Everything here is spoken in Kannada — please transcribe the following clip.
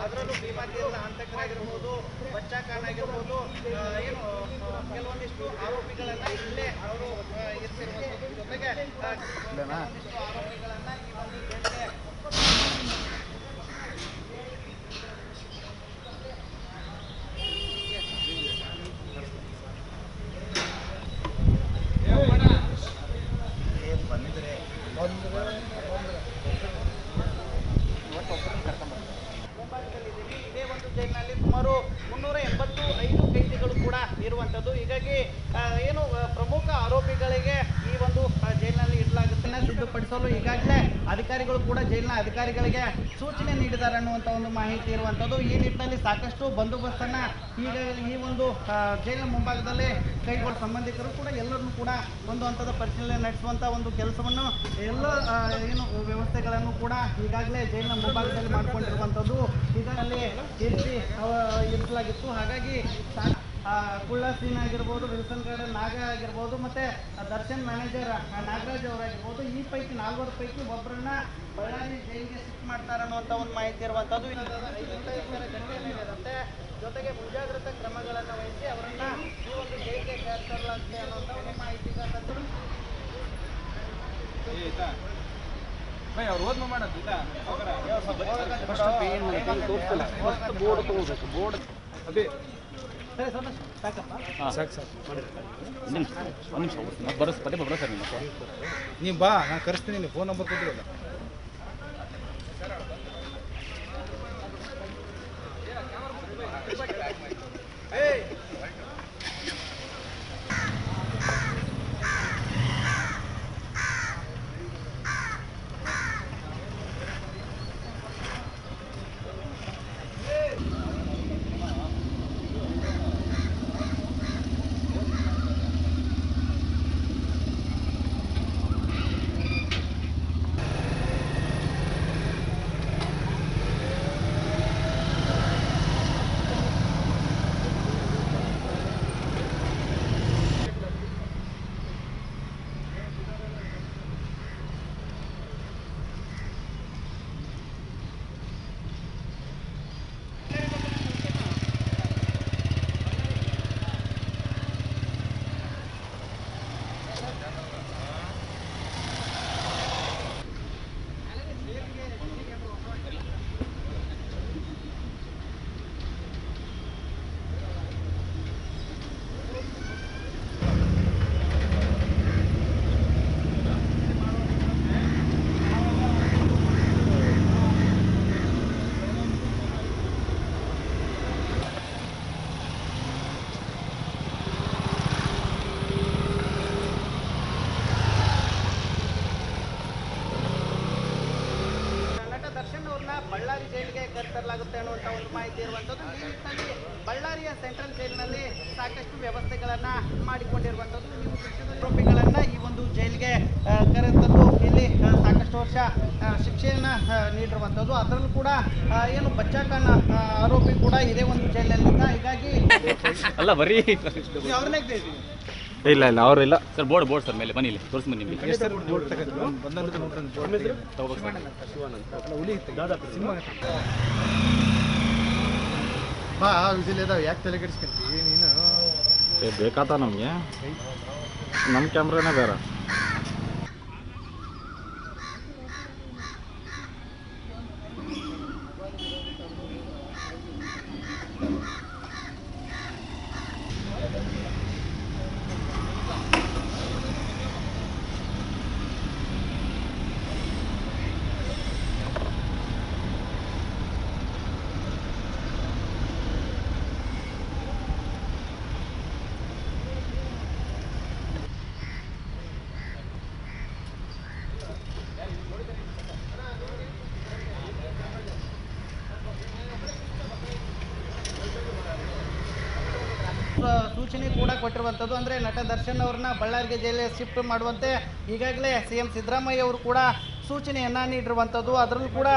ಅದರಲ್ಲೂ ಭೀಮಾತಿಯಲ್ಲ ಹಂತಕರಾಗಿರ್ಬೋದು, ಬಚ್ಚಾಖಾನಾಗಿರ್ಬೋದು, ಏನು ಕೆಲವೊಂದಿಷ್ಟು ಆರೋಪಿಗಳನ್ನ ಇಲ್ಲೇ ಅವರು ಇರಿಸಿರುವಂಥದ್ದು. ಜೊತೆಗೆ ಕೆಲವೊಂದಿಷ್ಟು ಆರೋಪಿಗಳನ್ನ ಈ ಒಂದು ಜೈಲಿಗೆ ಇದೇ ಒಂದು ಜೈಲಿನಲ್ಲಿ ಸುಮಾರು 385 ಕೈದಿಗಳು ಕೂಡ ಇರುವಂಥದ್ದು. ಹೀಗಾಗಿ ಏನು ಪ್ರಮುಖ ಆರೋಪಿಗಳಿಗೆ ಈ ಒಂದು ಜೈಲಿನಲ್ಲಿ ಇಡಲಾಗುತ್ತೆ. ಸಿದ್ಧಪಡಿಸಲು ಈಗಾಗಲೇ ಅಧಿಕಾರಿಗಳು ಕೂಡ ಜೈಲಿನ ಅಧಿಕಾರಿಗಳಿಗೆ ಸೂಚನೆ ನೀಡಿದ್ದಾರೆ ಅನ್ನುವಂಥ ಒಂದು ಮಾಹಿತಿ ಇರುವಂಥದ್ದು. ಈ ನಿಟ್ಟಿನಲ್ಲಿ ಸಾಕಷ್ಟು ಬಂದೋಬಸ್ತನ್ನು ಈಗಾಗಲೇ ಈ ಒಂದು ಜೈಲಿನ ಮುಂಭಾಗದಲ್ಲಿ ಕೈಗೊಳ್ಳ ಸಂಬಂಧಿಕರು ಕೂಡ ಎಲ್ಲರನ್ನೂ ಕೂಡ ಒಂದು ಹಂತದ ಪರಿಶೀಲನೆ ನಡೆಸುವಂಥ ಒಂದು ಕೆಲಸವನ್ನು ಎಲ್ಲ ಏನು ವ್ಯವಸ್ಥೆಗಳನ್ನು ಕೂಡ ಈಗಾಗಲೇ ಜೈಲಿನ ಮುಂಭಾಗದಲ್ಲಿ ಮಾಡಿಕೊಂಡಿರುವಂಥದ್ದು. ಇದರಲ್ಲಿ ಇರಿಸಲಾಗಿತ್ತು. ಹಾಗಾಗಿ ಕುಳ್ಳ ಸೀನ್ ಆಗಿರ್ಬೋದು, ವಿಲ್ಸನ್ ಗಾರ್ಡನ್ ನಾಗ ಆಗಿರ್ಬೋದು, ಮತ್ತು ದರ್ಶನ್ ಮ್ಯಾನೇಜರ್ ನಾಗರಾಜ್ ಅವರಾಗಿರ್ಬೋದು, ಈ ಪೈಕಿ 4 ಪೈಕಿ ಒಬ್ಬರನ್ನ ಬಳ್ಳಾರಿ ಜೈಲಿಗೆ ಶಿಫ್ಟ್ ಮಾಡ್ತಾರೆ ಅನ್ನುವಂಥ ಒಂದು ಮಾಹಿತಿ ಇರುವಂಥದ್ದು. ಇರುತ್ತೆ. ಜೊತೆಗೆ ಮುಂಜಾಗ್ರತಾ ಕ್ರಮಗಳನ್ನು ವಹಿಸಿ ಅವರನ್ನ ಈ ಒಂದು ಜೈಲಿಗೆ ಸೇರಿಸಲಾಗುತ್ತೆ ಅನ್ನುವಂಥ ಒಂದು ಮಾಹಿತಿ ಅವ್ರು ಓದ್ಮ ಮಾಡೋದು ಬೋರ್ಡ್ ತಗೋಬೇಕು. ಬೋರ್ಡ್ ಅದೇ ನೀವು ಬಾ, ನಾನು ಕರೆಸ್ತೀನಿ. ನೀವು ಫೋನ್ ನಂಬರ್ ಕೊಟ್ಟಿರಲ್ಲ. ಬಳ್ಳಾರಿ ಜೈಲಿಗೆ ಕರೆತರಲಾಗುತ್ತೆ ಅನ್ನುವಂಥ ಒಂದು ಮಾಹಿತಿ ಇರುವಂಥದ್ದು. ಈ ನಿಟ್ಟಿನಲ್ಲಿ ಬಳ್ಳಾರಿಯ ಸೆಂಟ್ರಲ್ ಜೈಲಿನಲ್ಲಿ ಸಾಕಷ್ಟು ವ್ಯವಸ್ಥೆಗಳನ್ನು ಮಾಡಿಕೊಂಡಿರುವಂಥದ್ದು. ನೀವು ಆರೋಪಿಗಳನ್ನು ಈ ಒಂದು ಜೈಲಿಗೆ ಕರೆತರಲು ಜೈಲಿನಲ್ಲಿ ಸಾಕಷ್ಟು ವರ್ಷ ಶಿಕ್ಷೆಯನ್ನು ನೀಡಿರುವಂಥದ್ದು. ಅದರಲ್ಲೂ ಕೂಡ ಏನು ಬಚ್ಚಾಕಣ್ಣ ಆರೋಪಿ ಕೂಡ ಇದೇ ಒಂದು ಜೈಲಿನಲ್ಲಿದ್ದ. ಹೀಗಾಗಿ ಅಲ್ಲ ಬರೀ ಅವ್ರನ್ನೇ ಇಲ್ಲ ಇಲ್ಲ ಅವರಿಲ್ಲ ಸರ್. ಬೋರ್ಡ್ ಸರ್ ಮೇಲೆ ಬನ್ನಿ, ಇಲ್ಲಿ ತೋರಿಸಿ ಬನ್ನಿ ನಿಮಗೆ. ಬಾ ವಿಜಿಲ್ ಇದಾವೆ, ಯಾಕೆ ತಲೆ ಕೆಡಿಸ್ಕೊಂತೀವಿ ನೀನು? ಬೇಕಾತ ನಮಗೆ, ನಮ್ಮ ಕ್ಯಾಮ್ರಾನೇ ಬೇರೆ. ಸೂಚನೆ ಕೂಡ ಕೊಟ್ಟಿರುವಂಥದ್ದು. ಅಂದರೆ ನಟ ದರ್ಶನ್ ಅವ್ರನ್ನ ಬಳ್ಳಾರಿಗೆ ಜೈಲಿಗೆ ಶಿಫ್ಟ್ ಮಾಡುವಂತೆ ಈಗಾಗಲೇ CM ಸಿದ್ದರಾಮಯ್ಯ ಅವರು ಕೂಡ ಸೂಚನೆಯನ್ನು ನೀಡಿರುವಂಥದ್ದು. ಅದರಲ್ಲೂ ಕೂಡ